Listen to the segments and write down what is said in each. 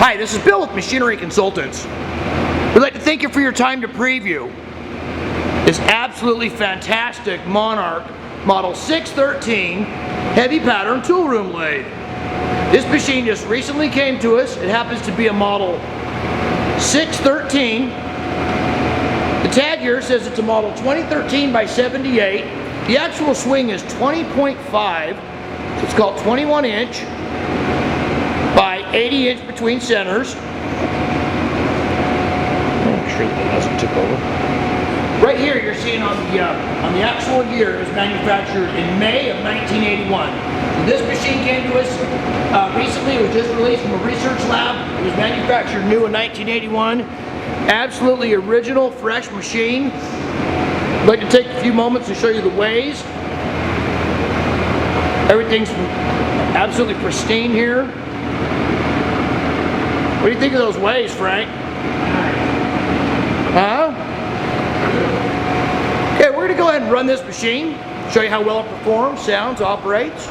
Hi, this is Bill with Machinery Consultants. We'd like to thank you for your time to preview this absolutely fantastic Monarch Model 613 heavy pattern tool room lathe. This machine just recently came to us. It happens to be a Model 613. The tag here says it's a Model 2013 by 78. The actual swing is 20.5. It's called 21 inch by 80 inch between centers. Make sure that doesn't tip over. Right here you're seeing on the actual year, it was manufactured in May of 1981. This machine came to us recently. It was just released from a research lab. It was manufactured new in 1981. Absolutely original, fresh machine. I'd like to take a few moments to show you the ways. Everything's absolutely pristine here. What do you think of those ways, Frank? Huh? Okay, we're going to go ahead and run this machine, show you how well it performs, sounds, operates.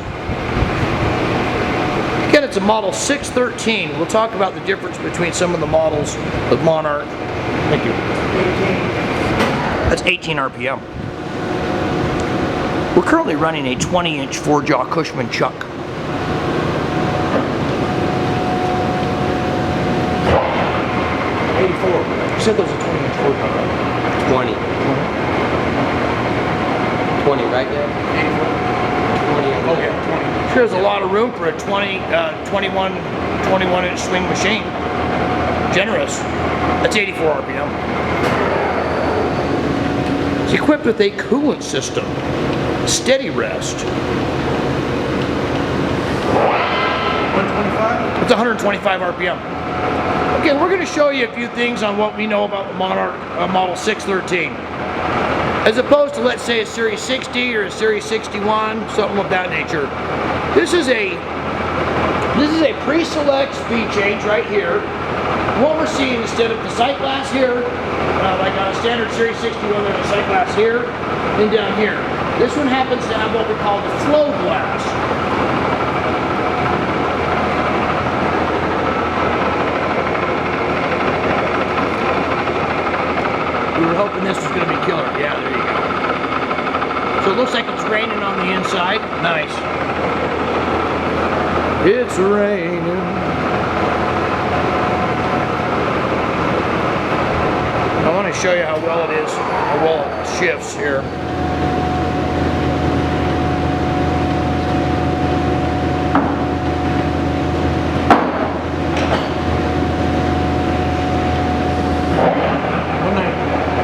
Again, it's a Model 613. We'll talk about the difference between some of the models of Monarch. Thank you. 18. That's 18 RPM. We're currently running a 20-inch 4-jaw Cushman chuck. You said those are 20 inch 4-jaw, right? 20. 20, right there? 20. Okay, 20. Sure, there's a lot of room for a 21 inch swing machine. Generous. That's 84 RPM. It's equipped with a coolant system. Steady rest. 125? It's 125 RPM. Okay, we're going to show you a few things on what we know about the Monarch Model 613. As opposed to, let's say, a Series 60 or a Series 61, something of that nature. This is a pre-select speed change right here. What we're seeing, instead of the sight glass here, like on a standard Series 61, there's a sight glass here and down here. This one happens to have what we call the flow glass. We were hoping this was going to be killer. Yeah, there you go. So it looks like it's raining on the inside. Nice. It's raining. I want to show you how well it is, how well it shifts here.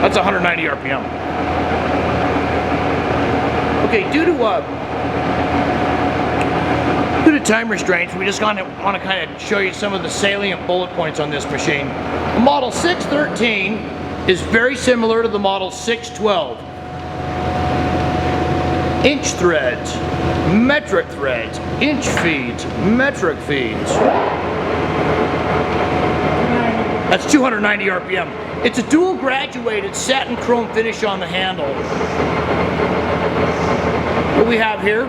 That's 190 RPM. Okay, due to time restraints, we just want to kind of show you some of the salient bullet points on this machine. The Model 613 is very similar to the Model 612. Inch threads, metric threads, inch feeds, metric feeds. That's 290 RPM. It's a dual graduated satin chrome finish on the handle. What we have here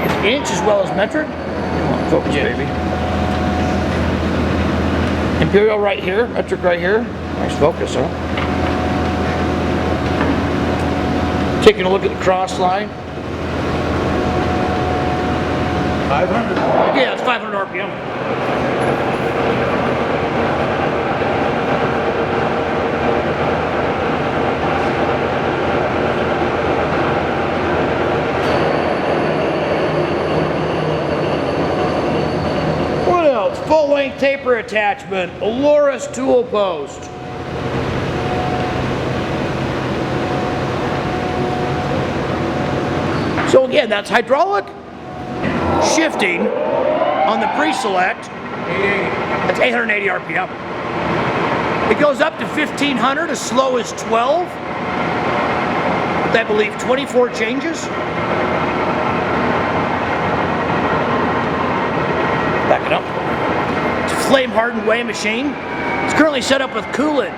is inch as well as metric. Come on, focus, baby. Imperial right here, metric right here. Nice focus, huh? Taking a look at the cross line. 500. Yeah, it's 500 RPM. Full-length taper attachment, Loris tool post. So again, that's hydraulic shifting on the pre-select. That's 880 RPM. It goes up to 1500, as slow as 12. I believe 24 changes. Back it up. Flame hardened weigh machine. It's currently set up with coolant,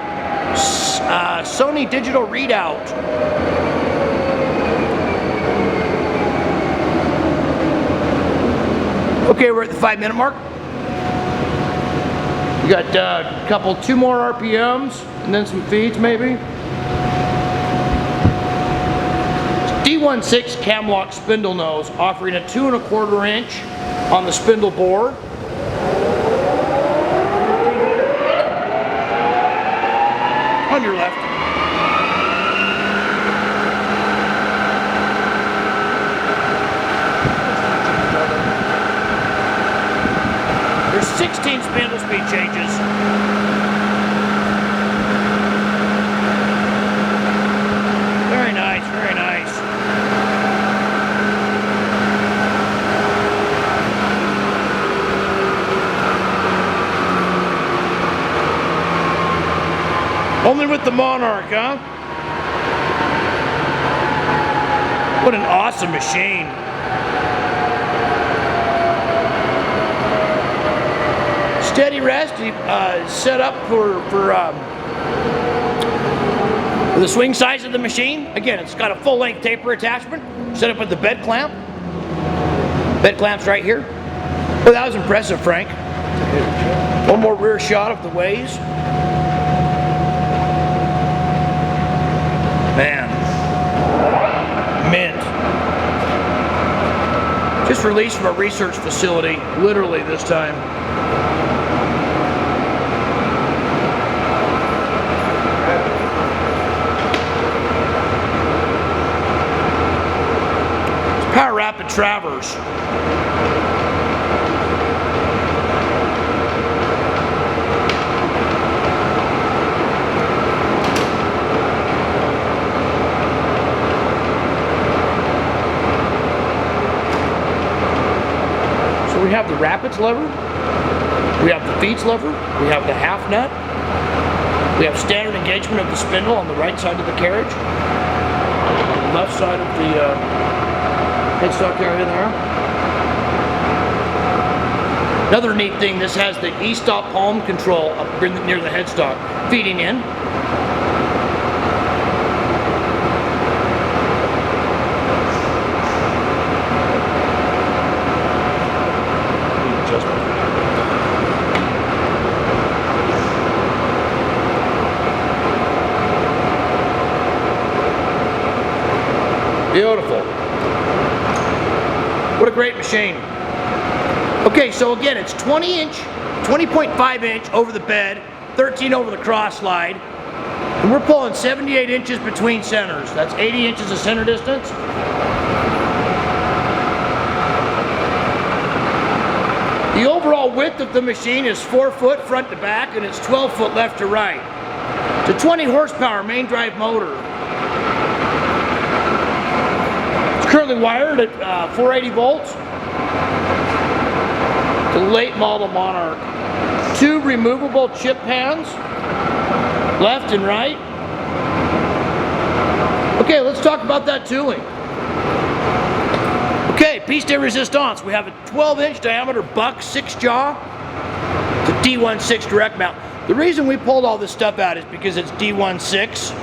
Sony digital readout. Okay, we're at the 5-minute mark. We got two more RPMs, and then some feeds maybe. D16 Camlock spindle nose, offering a 2 1/4 inch on the spindle bore. On your left. There's 16 spindle speed changes. Very nice, very nice. Only with the Monarch, huh? What an awesome machine. Steady rest, set up for the swing size of the machine. Again, it's got a full-length taper attachment, set up with the bed clamp. Bed clamp's right here. Oh, that was impressive, Frank. One more rear shot of the ways. Man, mint. Just released from a research facility, literally this time. It's Power Rapid Traverse. We have the rapids lever, we have the feeds lever, we have the half nut, we have standard engagement of the spindle on the right side of the carriage, on the left side of the headstock area there. Another neat thing, this has the e-stop palm control up near the headstock, feeding in. Beautiful. What a great machine. Okay, so again, it's 20.5 inch over the bed, 13 over the cross slide, and we're pulling 78 inches between centers. That's 80 inches of center distance. The overall width of the machine is 4 foot front to back, and it's 12 foot left to right. It's a 20 horsepower main drive motor. Currently wired at 480 volts. The late model Monarch. 2 removable chip pans, left and right. Okay, let's talk about that tooling. Okay, piece de resistance. We have a 12-inch diameter buck 6-jaw. It's a D16 direct mount. The reason we pulled all this stuff out is because it's D16.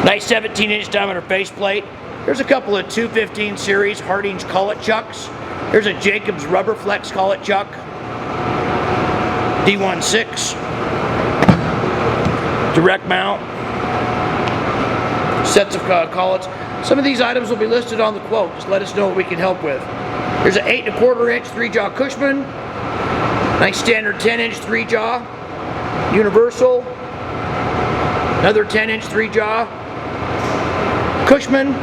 Nice 17-inch diameter faceplate. There's a couple of 215 series Harding's collet chucks. There's a Jacobs Rubber Flex collet chuck. D16. Direct mount. Sets of collets. Some of these items will be listed on the quote. Just let us know what we can help with. There's an 8 1/4 inch 3-jaw Cushman. Nice standard 10-inch 3-jaw. Universal. Another 10-inch 3-jaw. Cushman.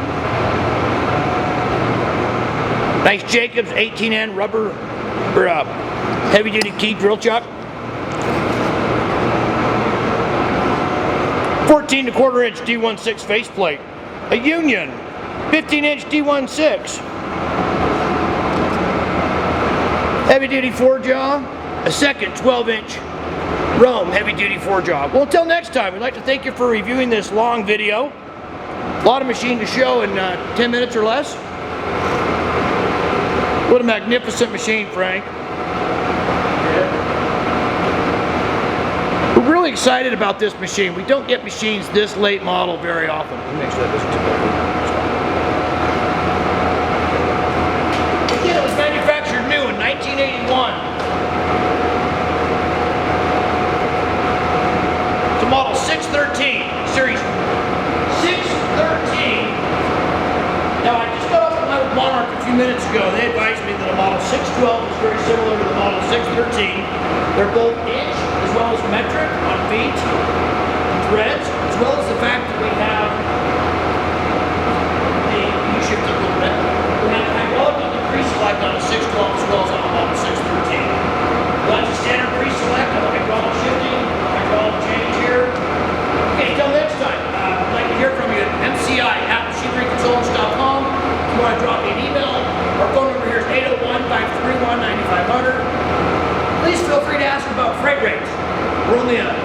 Nice Jacobs 18N rubber or heavy duty key drill chuck. 14 1/4 inch D16 faceplate. A Union 15-inch D16. Heavy duty 4-jaw. A second 12-inch Rome heavy duty 4-jaw. Well, until next time, we'd like to thank you for reviewing this long video. A lot of machine to show in 10 minutes or less. What a magnificent machine, Frank. We're really excited about this machine. We don't get machines this late model very often. Let me make sure that doesn't tip over. Again, it was manufactured new in 1981. 612 is very similar to the model 613. They're both inch as well as metric on feet, threads, as well as the fact that we have the, you shift it a little bit, we have hydraulic on the pre-select on the 612 as well as on the model 613. That's a standard pre-select on the hydraulic shifting, hydraulic change here. Okay, till next time, I'd like to hear from you at MCI@machineryconsultants.com. If you want to drop me an email, our phone number here is 801-531-9500. Please feel free to ask about freight rates. We're only a